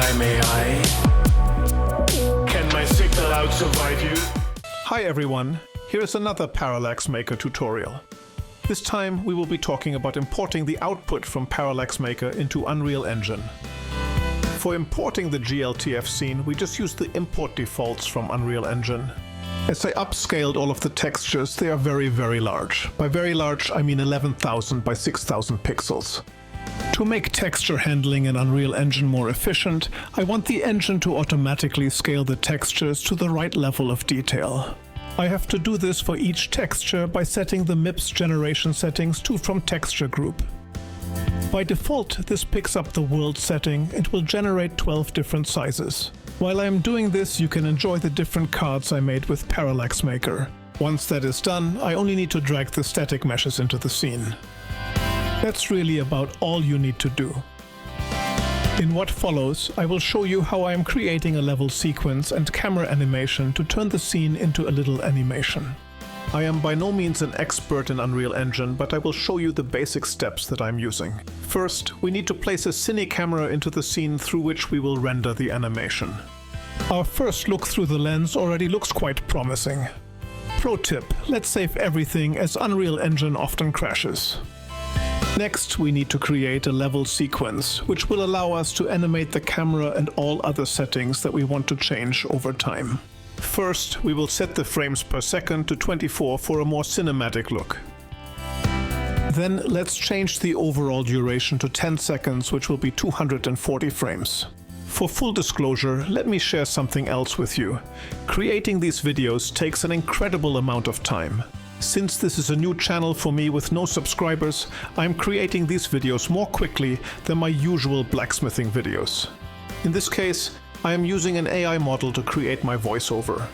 I'm AI. Can my signal out survive you? Hi everyone, here is another Parallax Maker tutorial. This time we will be talking about importing the output from Parallax Maker into Unreal Engine. For importing the GLTF scene, we just used the import defaults from Unreal Engine. As I upscaled all of the textures, they are very, very large. By very large, I mean 11,000 by 6,000 pixels. To make texture handling in Unreal Engine more efficient, I want the engine to automatically scale the textures to the right level of detail. I have to do this for each texture by setting the MIPS generation settings to from texture group. By default, this picks up the world setting and will generate 12 different sizes. While I am doing this, you can enjoy the different cards I made with Parallax Maker. Once that is done, I only need to drag the static meshes into the scene. That's really about all you need to do. In what follows, I will show you how I am creating a level sequence and camera animation to turn the scene into a little animation. I am by no means an expert in Unreal Engine, but I will show you the basic steps that I'm using. First, we need to place a cine camera into the scene through which we will render the animation. Our first look through the lens already looks quite promising. Pro tip, let's save everything as Unreal Engine often crashes. Next, we need to create a level sequence, which will allow us to animate the camera and all other settings that we want to change over time. First, we will set the frames per second to 24 for a more cinematic look. Then let's change the overall duration to 10 seconds, which will be 240 frames. For full disclosure, let me share something else with you. Creating these videos takes an incredible amount of time. Since this is a new channel for me with no subscribers, I'm creating these videos more quickly than my usual blacksmithing videos. In this case, I am using an AI model to create my voiceover.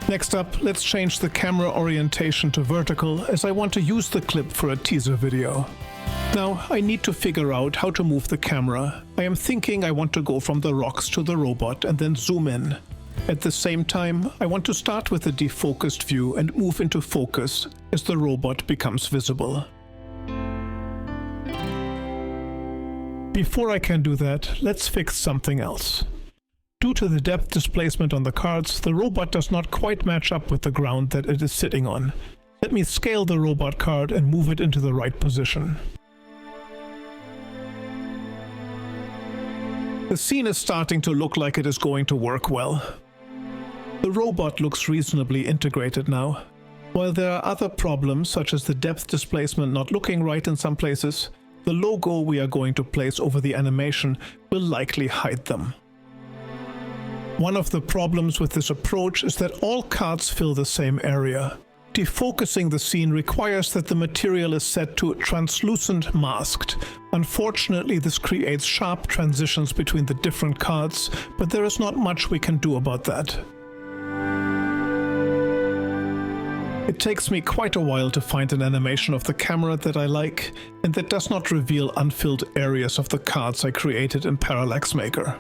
Next up, let's change the camera orientation to vertical, as I want to use the clip for a teaser video. Now, I need to figure out how to move the camera. I am thinking I want to go from the rocks to the robot and then zoom in. At the same time, I want to start with a defocused view and move into focus as the robot becomes visible. Before I can do that, let's fix something else. Due to the depth displacement on the cards, the robot does not quite match up with the ground that it is sitting on. Let me scale the robot card and move it into the right position. The scene is starting to look like it is going to work well. The robot looks reasonably integrated now. While there are other problems, such as the depth displacement not looking right in some places, the logo we are going to place over the animation will likely hide them. One of the problems with this approach is that all cards fill the same area. Defocusing the scene requires that the material is set to translucent masked. Unfortunately, this creates sharp transitions between the different cards, but there is not much we can do about that. It takes me quite a while to find an animation of the camera that I like, and that does not reveal unfilled areas of the cards I created in Parallax Maker.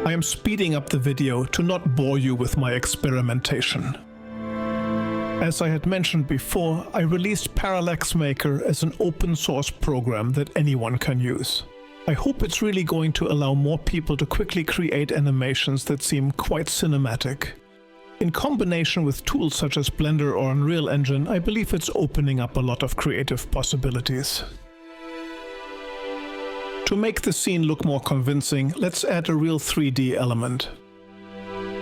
I am speeding up the video to not bore you with my experimentation. As I had mentioned before, I released Parallax Maker as an open source program that anyone can use. I hope it's really going to allow more people to quickly create animations that seem quite cinematic. In combination with tools such as Blender or Unreal Engine, I believe it's opening up a lot of creative possibilities. To make the scene look more convincing, let's add a real 3D element.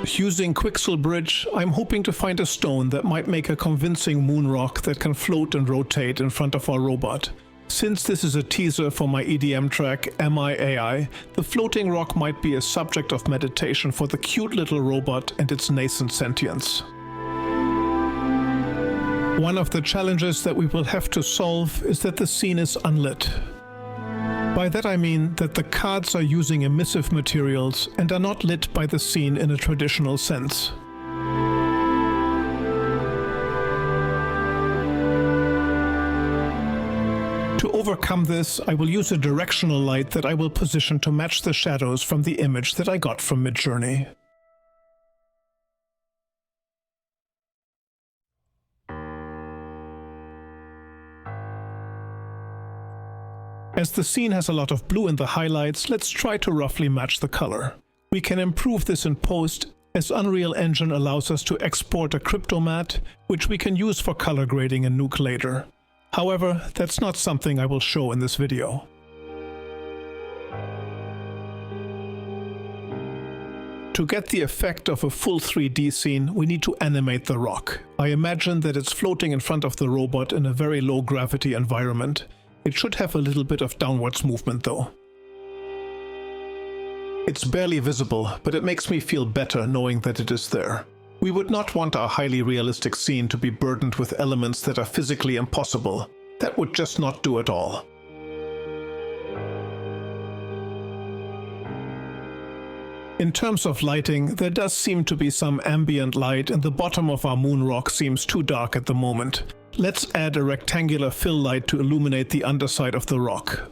Using Quixel Bridge, I'm hoping to find a stone that might make a convincing moon rock that can float and rotate in front of our robot. Since this is a teaser for my EDM track Am I AI, the floating rock might be a subject of meditation for the cute little robot and its nascent sentience. One of the challenges that we will have to solve is that the scene is unlit. By that I mean that the cards are using emissive materials and are not lit by the scene in a traditional sense. To overcome this, I will use a directional light that I will position to match the shadows from the image that I got from Midjourney. As the scene has a lot of blue in the highlights, let's try to roughly match the color. We can improve this in post, as Unreal Engine allows us to export a cryptomatte, which we can use for color grading in Nuke later. However, that's not something I will show in this video. To get the effect of a full 3D scene, we need to animate the rock. I imagine that it's floating in front of the robot in a very low gravity environment. It should have a little bit of downwards movement though. It's barely visible, but it makes me feel better knowing that it is there. We would not want our highly realistic scene to be burdened with elements that are physically impossible. That would just not do it all. In terms of lighting, there does seem to be some ambient light, and the bottom of our moon rock seems too dark at the moment. Let's add a rectangular fill light to illuminate the underside of the rock.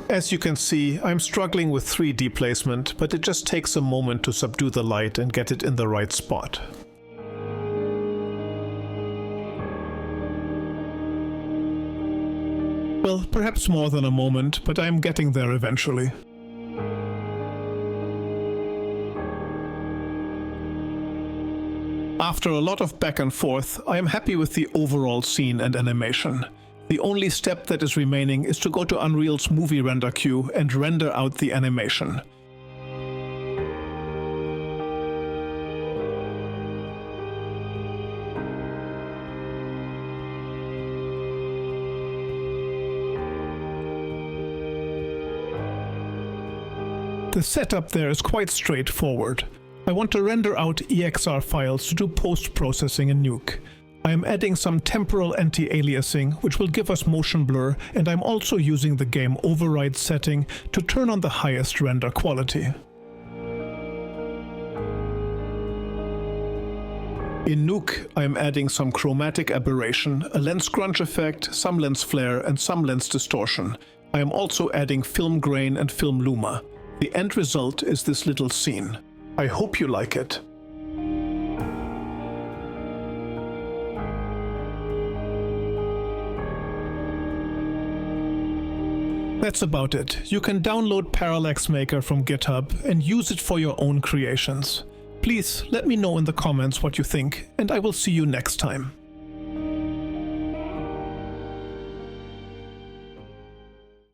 As you can see, I'm struggling with 3D placement, but it just takes a moment to subdue the light and get it in the right spot. Well, perhaps more than a moment, but I'm getting there eventually. After a lot of back and forth, I am happy with the overall scene and animation. The only step that is remaining is to go to Unreal's movie render queue and render out the animation. The setup there is quite straightforward. I want to render out EXR files to do post-processing in Nuke. I am adding some temporal anti-aliasing, which will give us motion blur, and I'm also using the game override setting to turn on the highest render quality. In Nuke, I am adding some chromatic aberration, a lens crunch effect, some lens flare, and some lens distortion. I am also adding film grain and film luma. The end result is this little scene. I hope you like it. That's about it. You can download Parallax Maker from GitHub and use it for your own creations. Please let me know in the comments what you think, and I will see you next time.